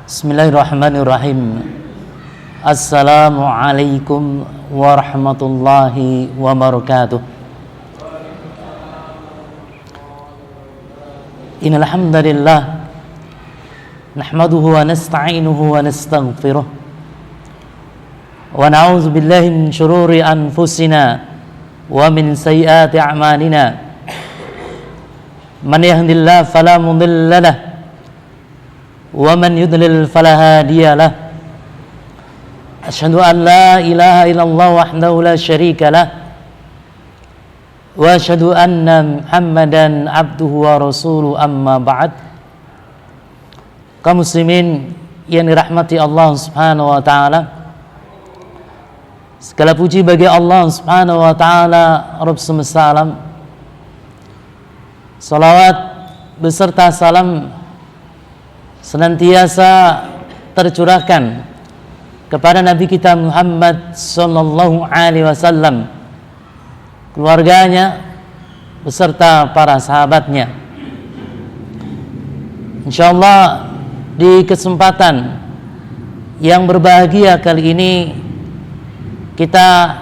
Bismillahirrahmanirrahim. Assalamualaikum warahmatullahi wabarakatuh. Innal hamdalillah nahmaduhu wa nasta'inuhu wa nastaghfiruh wa na'udzu billahi min shururi anfusina wa min sayyiati a'malina. Man yahdihillahu fala mudilla lahu wa man yudlil fala hadiya lahu. Asyhadu an la ilaha illallah wahdahu la syarika lah wa asyhadu anna Muhammadan abduhu wa rasuluhu, amma ba'd. Kaum muslimin yang dirahmati Allah Subhanahu wa taala, segala puji bagi Allah Subhanahu wa taala, Rabb semesta alam. Salawat beserta salam senantiasa tercurahkan kepada Nabi kita Muhammad sallallahu alaihi wasallam, keluarganya beserta para sahabatnya. Insyaallah di kesempatan yang berbahagia kali ini kita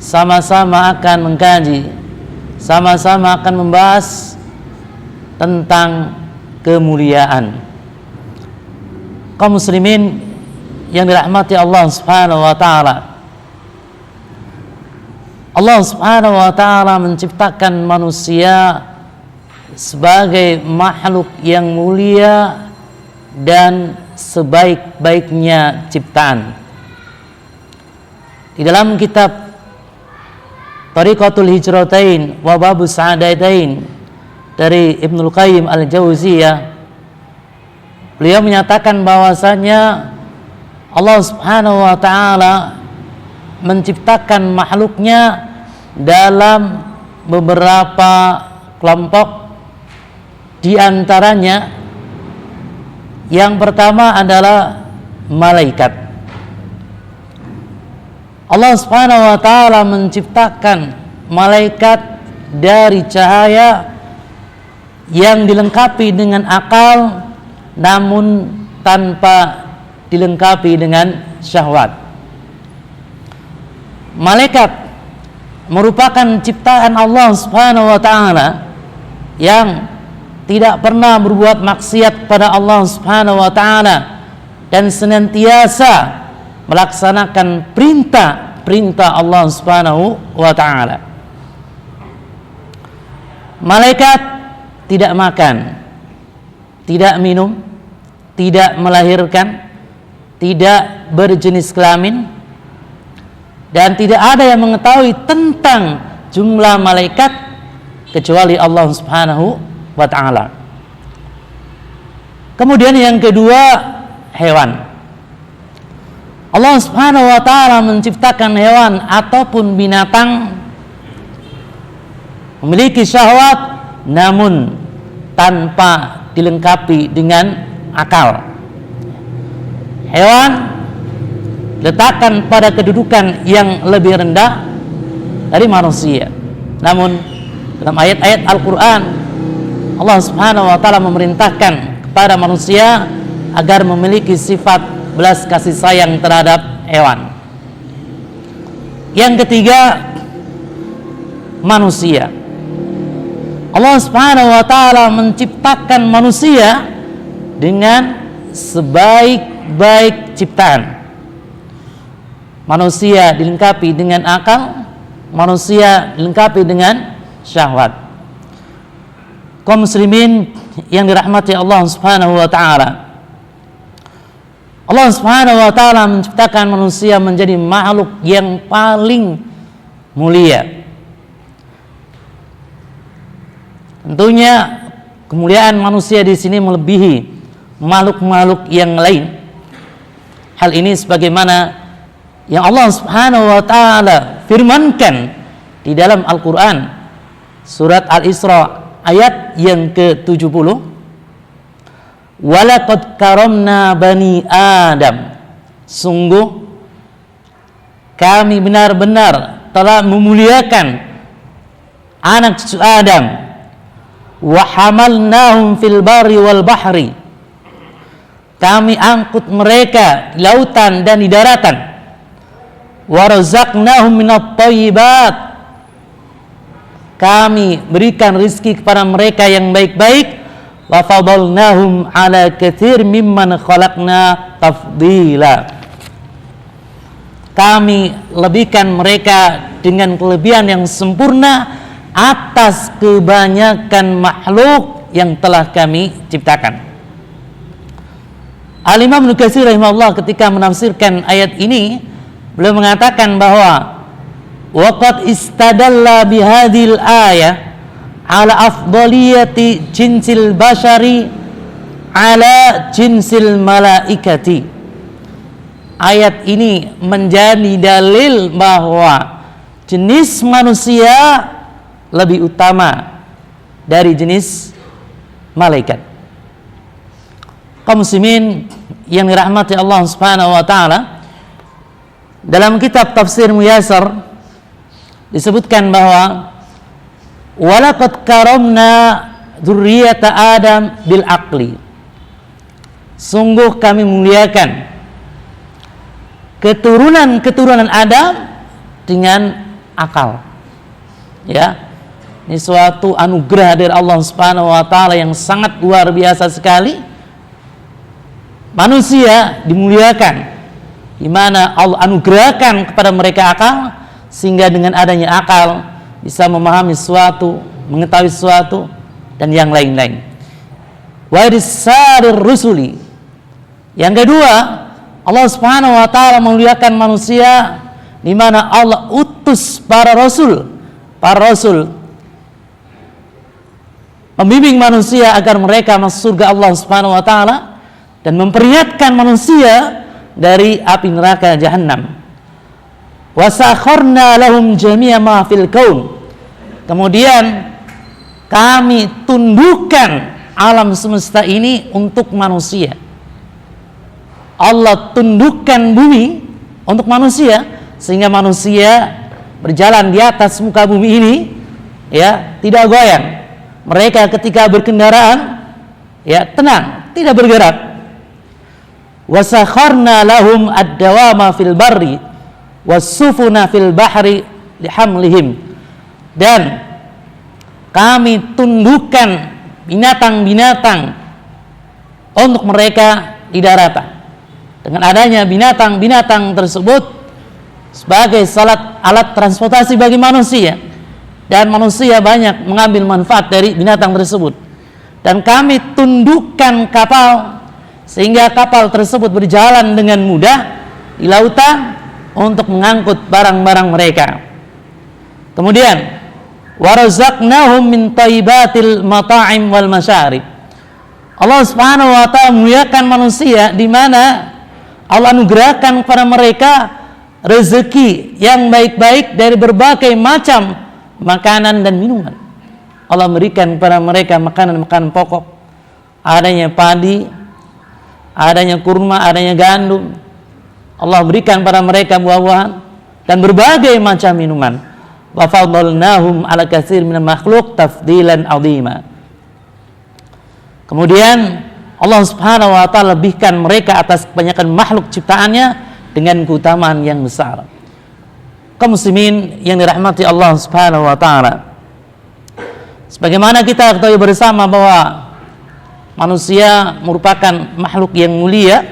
sama-sama akan mengkaji, sama-sama akan membahas tentang kemuliaan. Kaum muslimin yang dirahmati Allah Subhanahu wa taala, Allah Subhanahu wa taala menciptakan manusia sebagai makhluk yang mulia dan sebaik-baiknya ciptaan. Di dalam kitab Tariqatul Hijratain wa Babus Sa'adatain dari Ibnul Qayyim Al-Jauziyah, beliau menyatakan bahwasanya Allah Subhanahu wa taala menciptakan makhluknya dalam beberapa kelompok. Di antaranya yang pertama adalah malaikat. Allah Subhanahu wa taala menciptakan malaikat dari cahaya yang dilengkapi dengan akal, namun tanpa dilengkapi dengan syahwat. Malaikat merupakan ciptaan Allah Subhanahu wa taala yang tidak pernah berbuat maksiat kepada Allah Subhanahu wa taala dan senantiasa melaksanakan perintah Allah Subhanahu wa taala. Malaikat tidak makan, tidak minum, tidak melahirkan, tidak berjenis kelamin, dan tidak ada yang mengetahui tentang jumlah malaikat kecuali Allah Subhanahu wa ta'ala. Kemudian yang kedua, hewan. Allah Subhanahu wa ta'ala menciptakan hewan ataupun binatang memiliki syahwat namun tanpa dilengkapi dengan akal. Hewan letakkan pada kedudukan yang lebih rendah dari manusia. Namun dalam ayat-ayat Al-Quran, Allah Subhanahu wa ta'ala memerintahkan kepada manusia agar memiliki sifat belas kasih sayang terhadap hewan. Yang ketiga, manusia. Allah Subhanahu wa ta'ala menciptakan manusia dengan sebaik-baik ciptaan. Manusia dilengkapi dengan akal, manusia dilengkapi dengan syahwat. Kaum muslimin yang dirahmati Allah Subhanahu wa ta'ala, Allah Subhanahu wa ta'ala menciptakan manusia menjadi makhluk yang paling mulia. Tentunya kemuliaan manusia di sini melebihi makhluk-makhluk yang lain. Hal ini sebagaimana yang Allah Subhanahu wa taala firmankan di dalam Al-Qur'an surat Al-Isra ayat yang ke-70, walaqad karamna bani Adam, sungguh kami benar-benar telah memuliakan anak cucu Adam, wa hamalnahum fil barri wal bahri, kami angkut mereka di lautan dan di daratan. Wa razaqnahum minat thayyibat, kami berikan rizki kepada mereka yang baik-baik. Wa fadalnahum ala katsir mimman khalaqna tafdila, kami lebihkan mereka dengan kelebihan yang sempurna atas kebanyakan makhluk yang telah kami ciptakan. Al-Imam Ibnu Katsir rahimahullah ketika menafsirkan ayat ini, beliau mengatakan bahwa waqad istadalla bihadhil ayah ala afdaliyati jinsil bashari ala jinsil malaikati. Ayat ini menjadi dalil bahwa jenis manusia lebih utama dari jenis malaikat. Kaum muslimin yang dirahmati Allah Subhanahu wa taala, dalam kitab Tafsir Muyassar disebutkan bahwa walaqad karamna dzurriyyata Adam bil aqli, sungguh kami muliakan keturunan Adam dengan akal. Ya, ini suatu anugerah dari Allah Subhanahu wa taala yang sangat luar biasa sekali. Manusia dimuliakan di mana Allah anugerahkan kepada mereka akal, sehingga dengan adanya akal bisa memahami sesuatu, mengetahui sesuatu dan yang lain-lain. Wa irsalir rusuli, yang kedua, Allah Subhanahu wa taala memuliakan manusia di mana Allah utus para rasul membimbing manusia agar mereka masuk surga Allah Subhanahu wa taala dan memperingatkan manusia dari api neraka Jahannam. Wa sakharna lahum jami'a ma fil kaun, kemudian kami tundukkan alam semesta ini untuk manusia. Allah tundukkan bumi untuk manusia sehingga manusia berjalan di atas muka bumi ini, ya, tidak goyang. Mereka ketika berkendaraan, ya, tenang, tidak bergerak. Wa sakharna lahum ad-dawama fil barri was-sufuna fil bahri lihamlihim, dan kami tundukkan binatang-binatang untuk mereka di daratan. Dengan adanya binatang-binatang tersebut sebagai alat transportasi bagi manusia, dan manusia banyak mengambil manfaat dari binatang tersebut. Dan kami tundukkan kapal sehingga kapal tersebut berjalan dengan mudah di lautan untuk mengangkut barang-barang mereka. Kemudian warazaqnahum min thayyibatil mata'im wal masyarib, Allah Subhanahu wa taala memuliakan manusia di mana Allah anugerahkan kepada mereka rezeki yang baik-baik dari berbagai macam makanan dan minuman. Allah berikan kepada mereka makanan-makanan pokok, adanya padi, adanya kurma, adanya gandum. Allah berikan pada mereka buah-buahan dan berbagai macam minuman. Wa fadalnahum ala katsir minal makhluk tafdilan 'azima. Kemudian Allah Subhanahu wa taala lebihkan mereka atas kebanyakan makhluk ciptaannya dengan keutamaan yang besar. Kaum muslimin yang dirahmati Allah Subhanahu wa taala, sebagaimana kita ketahui bersama bahwa manusia merupakan makhluk yang mulia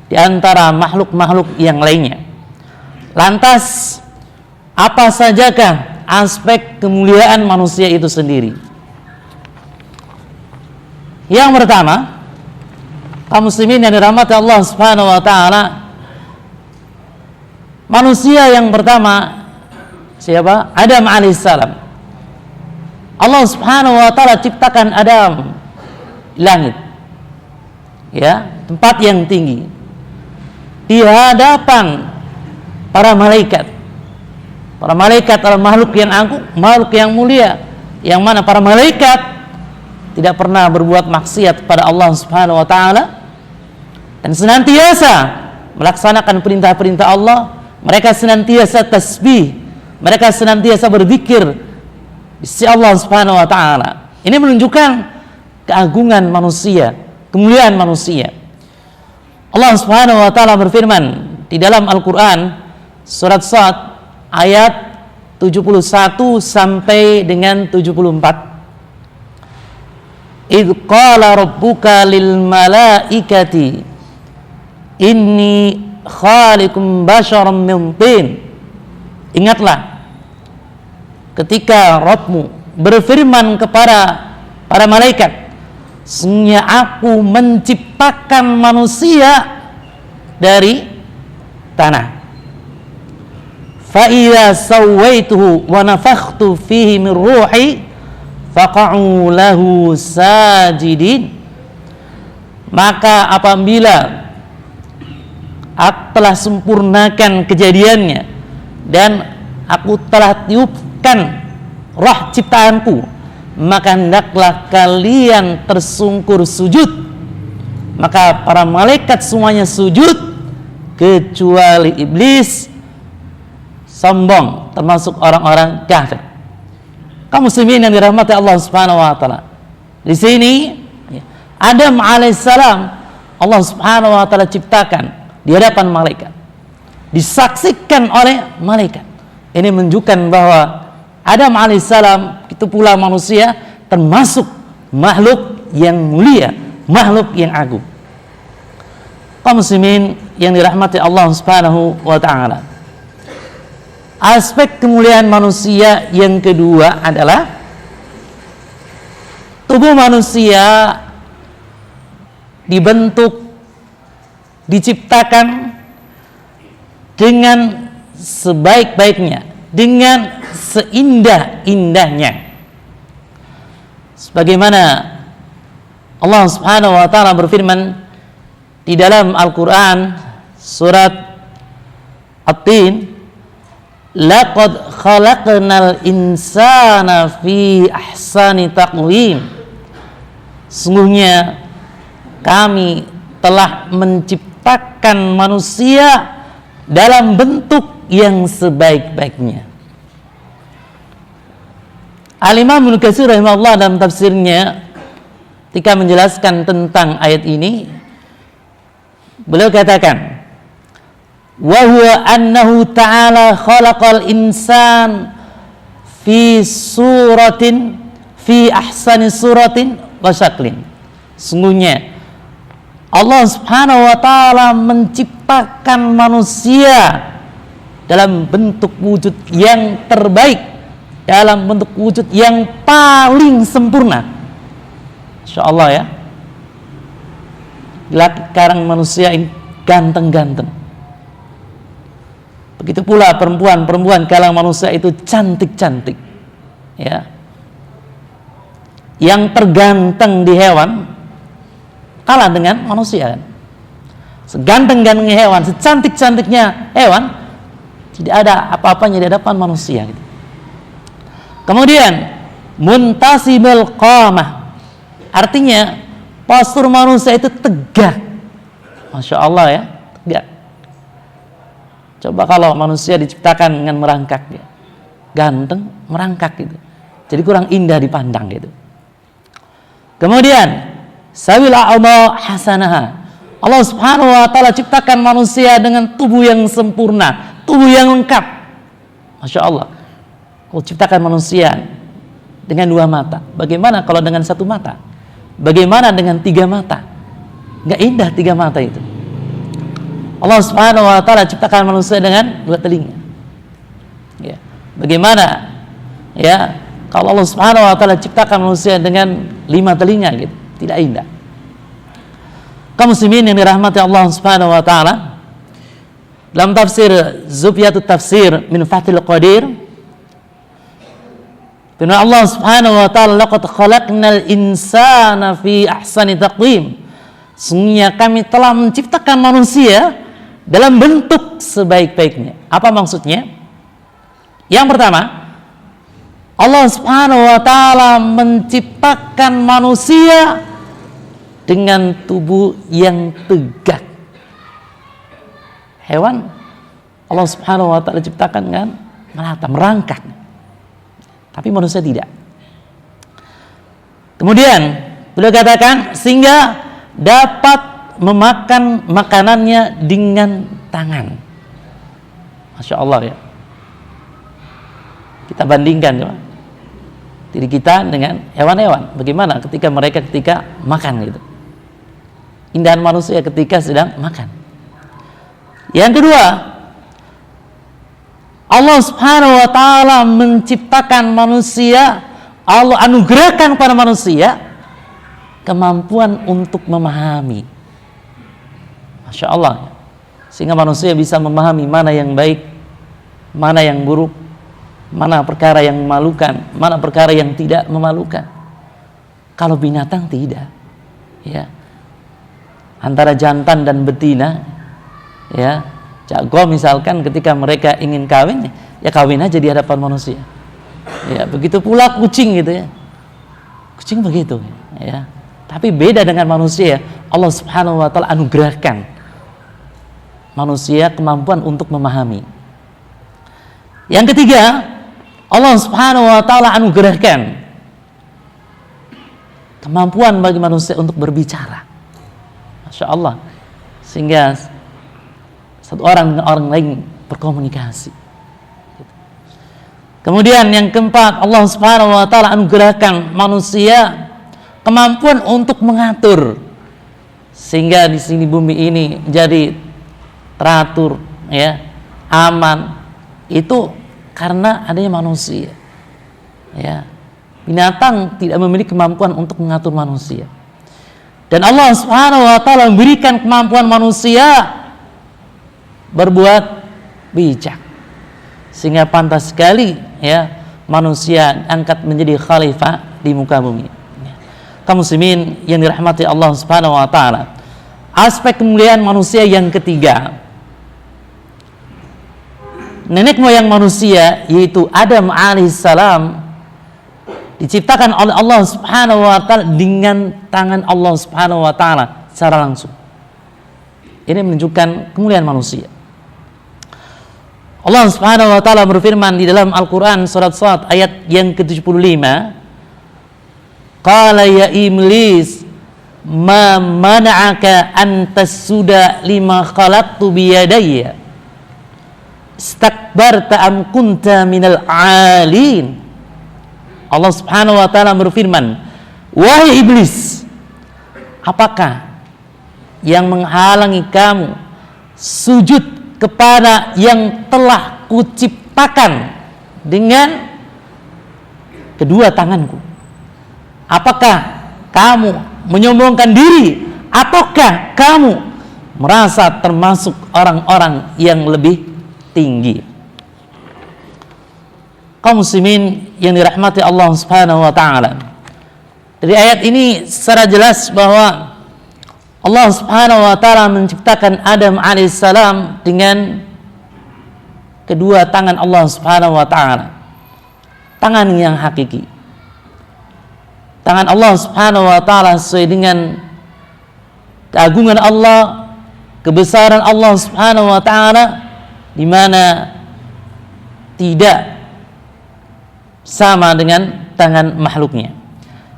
di antara makhluk-makhluk yang lainnya. Lantas, apa sajakah aspek kemuliaan manusia itu sendiri? Yang pertama, kaum muslimin yang dirahmati Allah Subhanahu wa taala, manusia yang pertama siapa? Adam alaihissalam. Allah Subhanahu wa taala ciptakan Adam di langit, ya, tempat yang tinggi, di hadapan para malaikat. Para malaikat adalah makhluk yang agung, makhluk yang mulia, yang mana para malaikat tidak pernah berbuat maksiat kepada Allah Subhanahu wa taala dan senantiasa melaksanakan perintah-perintah Allah. Mereka senantiasa tasbih, mereka senantiasa berzikir di sisi Allah Subhanahu wa taala. Ini menunjukkan keagungan manusia, kemuliaan manusia. Allah Subhanahu wa taala berfirman di dalam Al-Qur'an surat Shad ayat 71 sampai dengan 74. Idz qala rabbuka lil malaikati inni khaliqum basyaram min tin. Ingatlah ketika Rabbmu berfirman kepada para malaikat, sesungguhnya aku menciptakan manusia dari tanah. Fa idza sawaituhu wa nafakhtu fihi min ruhi faqa'u lahu sajidin. Maka apabila aku telah sempurnakan kejadiannya dan aku telah tiupkan roh ciptaanku, maka hendaklah kalian tersungkur sujud. Maka para malaikat semuanya sujud kecuali iblis, sombong, termasuk orang-orang kafir. Kaum muslimin yang dirahmati Allah Subhanahu wa taala. Di sini Adam alaihissalam Allah Subhanahu wa taala ciptakan di hadapan malaikat, disaksikan oleh malaikat. Ini menunjukkan bahwa Adam alaihissalam itu pula manusia termasuk makhluk yang mulia, makhluk yang agung. Kaum muslimin yang dirahmati Allah Subhanahu wa taala. Aspek kemuliaan manusia yang kedua adalah tubuh manusia dibentuk, diciptakan dengan sebaik-baiknya, dengan seindah-indahnya. Sebagaimana Allah Subhanahu wa taala berfirman di dalam Al-Qur'an surat At-Tin, laqad khalaqnal insana fi ahsani taqwim. Sungguhnya kami telah menciptakan manusia dalam bentuk yang sebaik-baiknya. Al-Imam Ibnu Katsir rahimahullah dalam tafsirnya ketika menjelaskan tentang ayat ini, beliau katakan, wa huwa annahu ta'ala khalaqal insan fi suratin fi ahsani suratin wa syaklin. Sungguhnya Allah Subhanahu wa taala menciptakan manusia dalam bentuk wujud yang terbaik, dalam bentuk wujud yang paling sempurna. Insyaallah ya. Sekarang manusia ini ganteng-ganteng. Begitu pula perempuan kalangan manusia itu cantik-cantik. Ya. Yang terganteng di hewan kalah dengan manusia kan. Seganteng-gantengnya hewan, secantik-cantiknya hewan, tidak ada apa-apanya di hadapan manusia gitu. Kemudian muntasibul qamah, artinya postur manusia itu tegak. Masya Allah ya, tegak. Coba kalau manusia diciptakan dengan merangkak, ya, ganteng merangkak gitu, jadi kurang indah dipandang gitu. Kemudian sawil a'dha hasanaha, Allah Subhanahu wa taala ciptakan manusia dengan tubuh yang sempurna, tubuh yang lengkap. Masya Allah. Allah ciptakan manusia dengan 2 mata. Bagaimana kalau dengan 1 mata? Bagaimana dengan 3 mata? Nggak indah 3 mata itu. Allah Subhanahu wa taala ciptakan manusia dengan 2 telinga. Ya. Bagaimana ya kalau Allah Subhanahu wa taala ciptakan manusia dengan 5 telinga gitu? Tidak indah. Kaum muslimin yang dirahmati Allah Subhanahu wa taala, dalam tafsir Zubyatut Tafsir min Fathil Qadir, firman Allah Subhanahu wa taala, laqad khalaqnal insana fi ahsani taqwim. Sungguhnya kami telah menciptakan manusia dalam bentuk sebaik-baiknya. Apa maksudnya? Yang pertama, Allah Subhanahu wa taala menciptakan manusia dengan tubuh yang tegak. Hewan Allah Subhanahu wa taala ciptakan kan merata, merangkak. Tapi manusia tidak. Kemudian beliau katakan sehingga dapat memakan makanannya dengan tangan. Masya Allah ya. Kita bandingkan coba diri kita dengan hewan-hewan. Bagaimana ketika mereka makan gitu. Indahan manusia ketika sedang makan. Yang kedua, Allah Subhanahu wa taala menciptakan manusia, Allah anugerahkan kepada manusia kemampuan untuk memahami. Masya Allah. Sehingga manusia bisa memahami mana yang baik, mana yang buruk, mana perkara yang memalukan, mana perkara yang tidak memalukan. Kalau binatang tidak, ya. Antara jantan dan betina, ya, jago misalkan ketika mereka ingin kawin, ya kawin aja di hadapan manusia. Ya, begitu pula kucing gitu ya. Kucing begitu, ya. Tapi beda dengan manusia. Allah Subhanahu wa taala anugerahkan manusia kemampuan untuk memahami. Yang ketiga, Allah Subhanahu wa taala anugerahkan kemampuan bagi manusia untuk berbicara. Masya Allah. Sehingga satu orang dengan orang lain berkomunikasi. Kemudian yang keempat, Allah Subhanahu wa taala anugerahkan manusia kemampuan untuk mengatur. Sehingga di sini bumi ini jadi teratur, ya, aman. Itu karena adanya manusia. Ya. Binatang tidak memiliki kemampuan untuk mengatur manusia. Dan Allah Subhanahu wa taala memberikan kemampuan manusia berbuat bijak. Sehingga pantas sekali, ya, manusia angkat menjadi khalifah di muka bumi. Kaum muslimin yang dirahmati Allah Subhanahu wa taala. Aspek kemuliaan manusia yang ketiga, nenek moyang manusia yaitu Adam alaihissalam diciptakan oleh Allah Subhanahu wa taala dengan tangan Allah Subhanahu wa taala secara langsung. Ini menunjukkan kemuliaan manusia. Allah Subhanahu wa taala berfirman di dalam Al-Qur'an surat Shad ayat yang ke-75, qala ya iblis ma mana'aka an tasjuda lima khalaqtu biyadayya istakbarta am kunta minal 'alin. Allah Subhanahu wa taala berfirman, wahai iblis, apakah yang menghalangi kamu sujud kepada yang telah kuciptakan dengan kedua tanganku? Apakah kamu menyombongkan diri ataukah kamu merasa termasuk orang-orang yang lebih tinggi? Kaum muslimin yang dirahmati Allah Subhanahu wa taala. Dari ayat ini secara jelas bahwa Allah Subhanahu wa taala menciptakan Adam alaihissalam dengan kedua tangan Allah Subhanahu wa taala. Tangan yang hakiki. Tangan Allah Subhanahu wa taala sesuai dengan keagungan Allah, kebesaran Allah Subhanahu wa taala, di mana tidak sama dengan tangan makhluknya.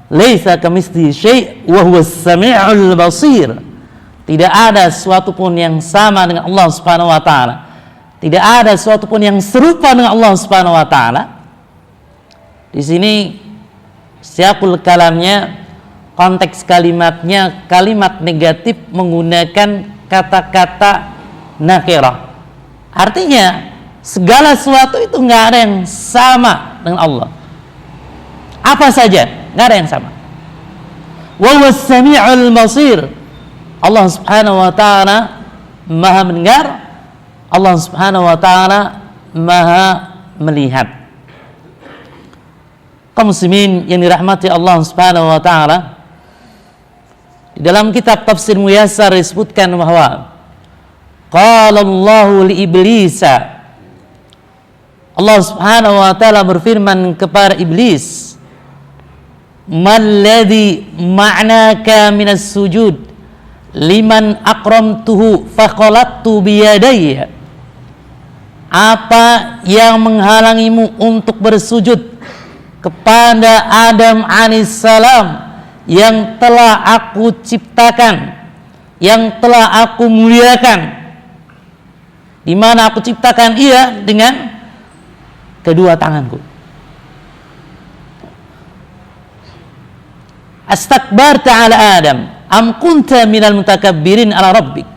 Laisa kamitslihi syai' wa huwas sami'ul basir. Tidak ada sesuatu pun yang sama dengan Allah Subhanahu wa taala. Tidak ada sesuatu pun yang serupa dengan Allah Subhanahu wa taala. Di sini siaqul kalamnya, konteks kalimatnya kalimat negatif menggunakan kata-kata nakirah. Artinya segala sesuatu itu nggak ada yang sama dengan Allah. Apa saja nggak ada yang sama. Wa huwas sami'ul basir. Allah Subhanahu wa taala Maha mendengar, Allah Subhanahu wa taala Maha melihat. Kaum muslimin yang dirahmati Allah Subhanahu wa taala, di dalam kitab Tafsir Muyassar disebutkan bahwa qala Allahu li iblisa, Allah Subhanahu wa taala berfirman kepada iblis, "Malladzi ma'naka minas sujud liman akramtuhu faqalattu biyadayya." Apa yang menghalangimu untuk bersujud kepada Adam alaihissalam yang telah aku ciptakan? yang telah aku muliakan, di mana aku ciptakan ia dengan kedua tanganku. Astakbarta ala Adam am kunta minal mutakabbirin ala rabbik.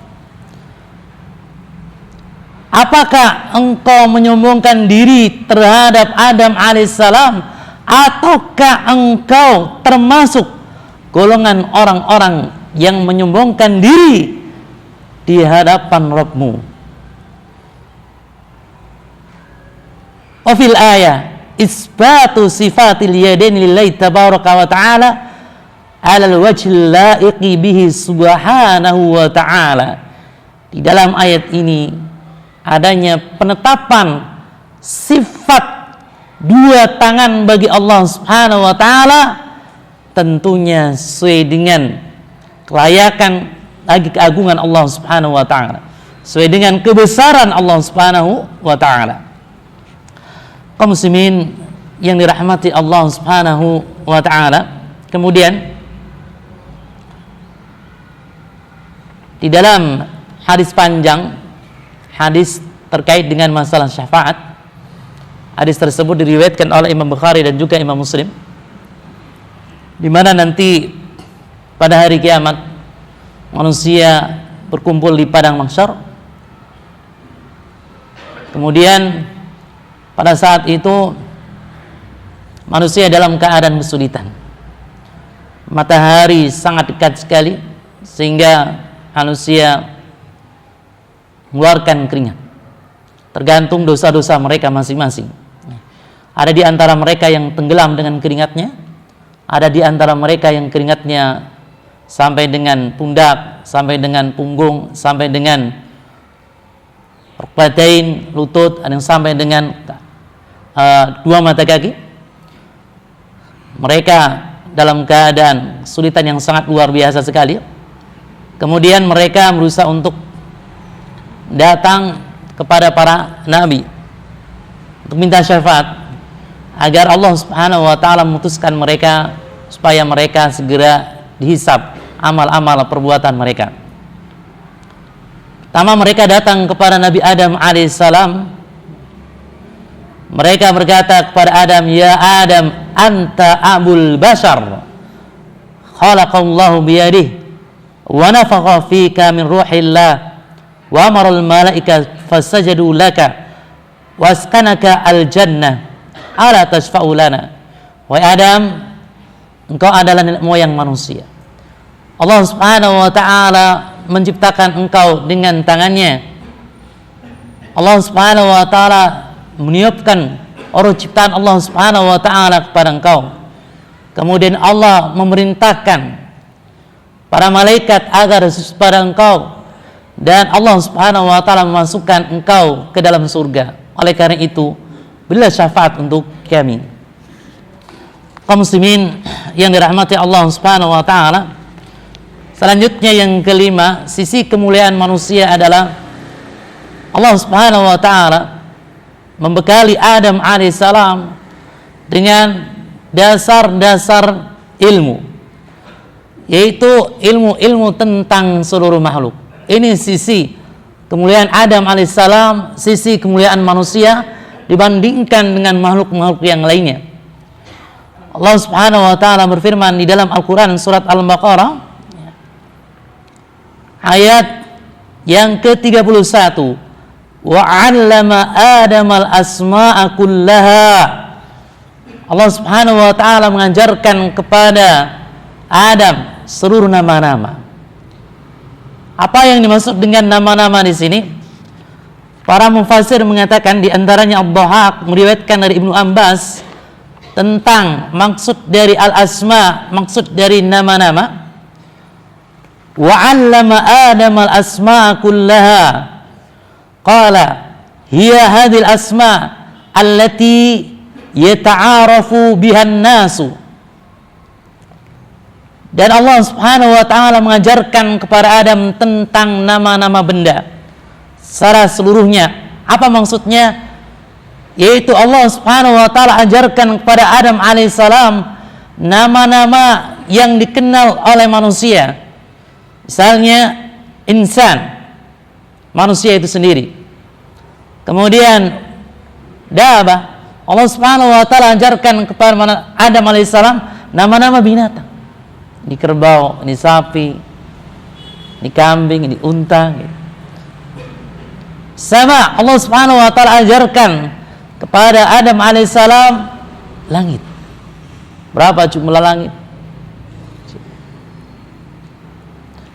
Apakah engkau menyombongkan diri terhadap Adam alaihissalam, ataukah engkau termasuk golongan orang-orang yang menyombongkan diri di hadapan Rabbmu? Wafil ayah isbatu sifatil yadaini lillahi tabaraka wa ta'ala alal wajhil laiqi bihi subhanahu wa ta'ala. Di dalam ayat ini adanya penetapan sifat dua tangan bagi Allah Subhanahu wa taala, tentunya sesuai dengan kelayakan lagi keagungan Allah Subhanahu wa taala, sesuai dengan kebesaran Allah Subhanahu wa taala. Kaum muslimin yang dirahmati Allah Subhanahu wa taala, kemudian di dalam hadis panjang, hadis terkait dengan masalah syafaat, hadis tersebut diriwayatkan oleh Imam Bukhari dan juga Imam Muslim, di mana nanti pada hari kiamat manusia berkumpul di padang mahsyar. Kemudian pada saat itu manusia dalam keadaan kesulitan, matahari sangat dekat sekali sehingga manusia mengeluarkan keringat, tergantung dosa-dosa mereka masing-masing. Ada di antara mereka yang tenggelam dengan keringatnya, ada di antara mereka yang keringatnya sampai dengan pundak, sampai dengan punggung, sampai dengan rukbatain, lutut, ada yang sampai dengan dua mata kaki. Mereka dalam keadaan kesulitan yang sangat luar biasa sekali. Kemudian mereka berusaha untuk datang kepada para nabi untuk minta syafaat agar Allah Subhanahu wa taala memutuskan mereka supaya mereka segera dihisab amal-amal perbuatan mereka. Pertama mereka datang kepada Nabi Adam alaihissalam. Mereka berkata kepada Adam, "Ya Adam, anta abul bashar, khalaqallahu biyadihi wa nafakha fika min ruhillah wa amaral malaika fasajadu laka wa askanaka al-jannah ala tashfa'u lana." Wahai Adam, engkau adalah nenek moyang manusia. Allah Subhanahu wa taala menciptakan engkau dengan tangannya. Allah Subhanahu wa taala meniupkan roh ciptaan Allah Subhanahu wa taala kepada engkau. Kemudian Allah memerintahkan para malaikat agar kepada engkau, dan Allah Subhanahu wa taala memasukkan engkau ke dalam surga. Oleh karena itu, berilah syafaat untuk kami. Kaum muslimin yang dirahmati Allah Subhanahu wa taala, selanjutnya yang kelima, sisi kemuliaan manusia adalah Allah Subhanahu wa taala membekali Adam alaihissalam dengan dasar-dasar ilmu, yaitu ilmu-ilmu tentang seluruh makhluk. Ini sisi kemuliaan Adam alaihissalam, sisi kemuliaan manusia dibandingkan dengan makhluk-makhluk yang lainnya. Allah Subhanahu wa taala berfirman di dalam Al-Qur'an surat Al-Baqarah ayat yang ke-31, wa 'allama Adamal asma'a kullaha. Allah Subhanahu wa taala mengajarkan kepada Adam seluruh nama-nama. Apa yang dimaksud dengan nama-nama di sini? Para mufassir mengatakan, di antaranya Ad-Dhahhak meriwayatkan dari Ibnu Abbas tentang maksud dari al-asma, maksud dari nama-nama. Wa 'allama Adamal asma'a kullaha qala hiya hadhil asma' allati yata'arafu bihan nasu. Dan Allah Subhanahu wa taala mengajarkan kepada Adam tentang nama-nama benda secara seluruhnya. Apa maksudnya? Yaitu Allah Subhanahu wa taala ajarkan kepada Adam alaihissalam nama-nama yang dikenal oleh manusia. Misalnya insan, manusia itu sendiri. Kemudian dabah, Allah Subhanahu wa taala ajarkan kepada Adam alaihissalam nama-nama binatang. Ini kerbau, ini sapi, ini kambing, ini unta gitu. Sama Allah Subhanahu wa taala ajarkan kepada Adam alaihissalam langit. Berapa jumlah langit?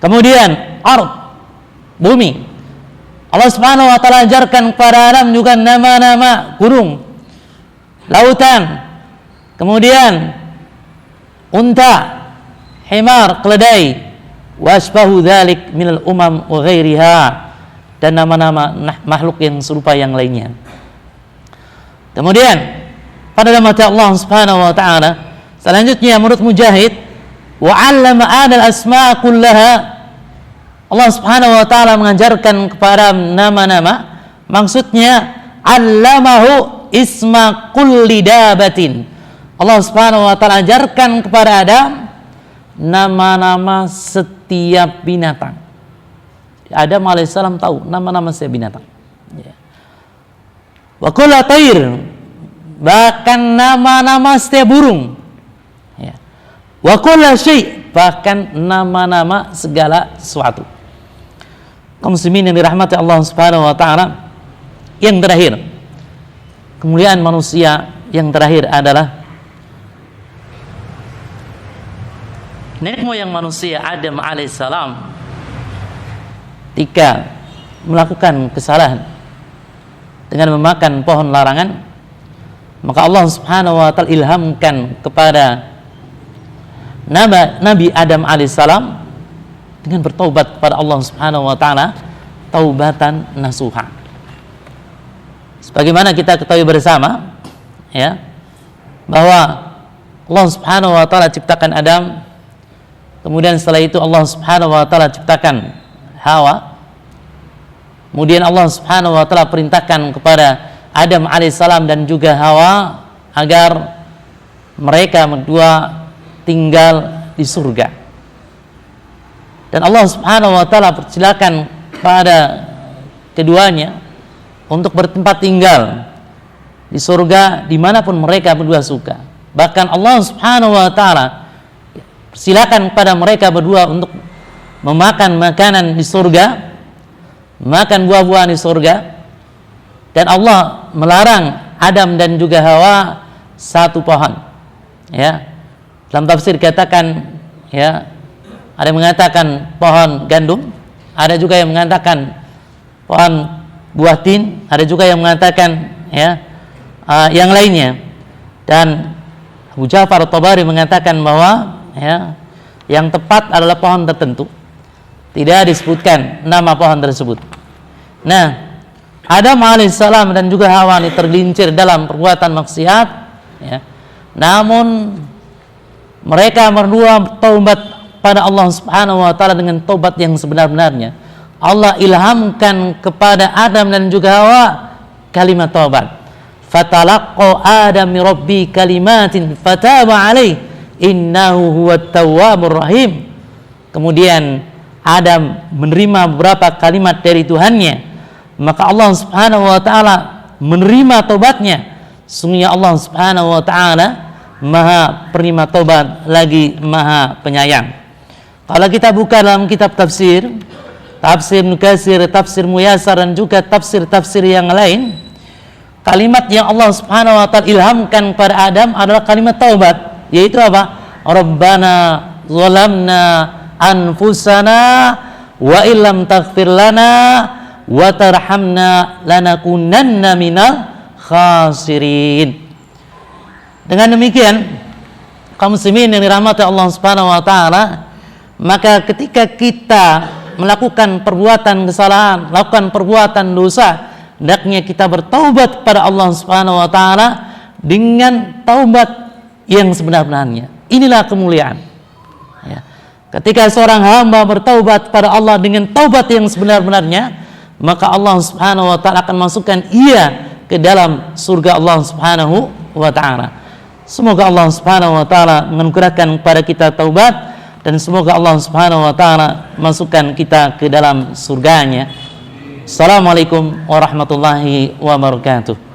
Kemudian ardh, bumi. Allah Subhanahu wa taala ajarkan kepada Adam juga nama-nama gunung, lautan. Kemudian unta, himar, keledai, wasbahu dzalik minal umam wa ghairiha, dan nama-nama makhluk yang serupa yang lainnya. Kemudian pada nama Allah Subhanahu wa taala selanjutnya menurut Mujahid, wa 'allama adal asma' kullaha, Allah Subhanahu wa taala mengajarkan kepada nama-nama, maksudnya 'allamahu isma kulli dabatin. Allah Subhanahu wa taala ajarkan kepada Adam nama-nama setiap binatang. Adam alaihissalam tahu nama-nama setiap binatang. Wa kullu thair, bahkan nama-nama setiap burung. Wa kullu syai', bahkan nama-nama segala sesuatu. Kaum muslimin yang dirahmati Allah Subhanahu wa taala, yang terakhir, kemuliaan manusia yang terakhir adalah nenek moyang manusia Adam alaihissalam ketika melakukan kesalahan dengan memakan pohon larangan, maka Allah Subhanahu wa taala ilhamkan kepada Nabi Adam alaihissalam dengan bertaubat kepada Allah Subhanahu wa taala, taubatan nasuha. Sebagaimana kita ketahui bersama ya, bahwa Allah Subhanahu wa taala ciptakan Adam, kemudian setelah itu Allah Subhanahu wa taala ciptakan Hawa. Kemudian Allah Subhanahu wa taala perintahkan kepada Adam alaihissalam dan juga Hawa agar mereka berdua tinggal di surga. Dan Allah Subhanahu wa taala persilakan pada keduanya untuk bertempat tinggal di surga dimanapun mereka berdua suka. Bahkan Allah Subhanahu wa taala persilakan kepada mereka berdua untuk memakan makanan di surga, makan buah-buahan di surga. Dan Allah melarang Adam dan juga Hawa satu pohon. Ya. Dalam tafsir katakan ya, ada yang mengatakan pohon gandum, ada juga yang mengatakan pohon buah tin, ada juga yang mengatakan ya yang lainnya. Dan Abu Ja'far At-Tabari mengatakan bahwa ya, yang tepat adalah pohon tertentu. Tidak disebutkan nama pohon tersebut. Nah, Adam alaihissalam dan juga Hawa ini tergelincir dalam perbuatan maksiat ya. Namun mereka berdua taubat pada Allah Subhanahu wa taala dengan taubat yang sebenar-benarnya. Allah ilhamkan kepada Adam dan juga Hawa kalimat taubat. Fatalaqqa Adam min rabbi kalimatin fataba alaihi innahu huwat tawwabur rahim. Kemudian Adam menerima beberapa kalimat dari Tuhannya, maka Allah Subhanahu wa taala menerima taubatnya. Sungguhnya Allah Subhanahu wa taala Maha penerima taubat lagi Maha penyayang. Kalau kita buka dalam kitab tafsir, tafsir Ibnu Katsir, tafsir Muyassar dan juga tafsir-tafsir yang lain, kalimat yang Allah Subhanahu wa taala ilhamkan kepada Adam adalah kalimat taubat, yaitu apa? Rabbana zalamna anfusana wa illam taghfir lana wa tarhamna lanakunanna minal khasirin. Dengan demikian, kaum muslimin yang dirahmati Allah Subhanahu wa taala, maka ketika kita melakukan perbuatan kesalahan, melakukan perbuatan dosa, hendaknya kita bertaubat kepada Allah Subhanahu wa taala dengan taubat yang sebenar-benarnya. Inilah kemuliaan. Ya. Ketika seorang hamba bertaubat kepada Allah dengan taubat yang sebenar-benarnya, maka Allah Subhanahu wa taala akan masukkan ia ke dalam surga Allah Subhanahu wa taala. Semoga Allah Subhanahu wa taala menganugerahkan kepada kita taubat dan semoga Allah Subhanahu wa taala masukkan kita ke dalam surganya. Assalamualaikum warahmatullahi wabarakatuh.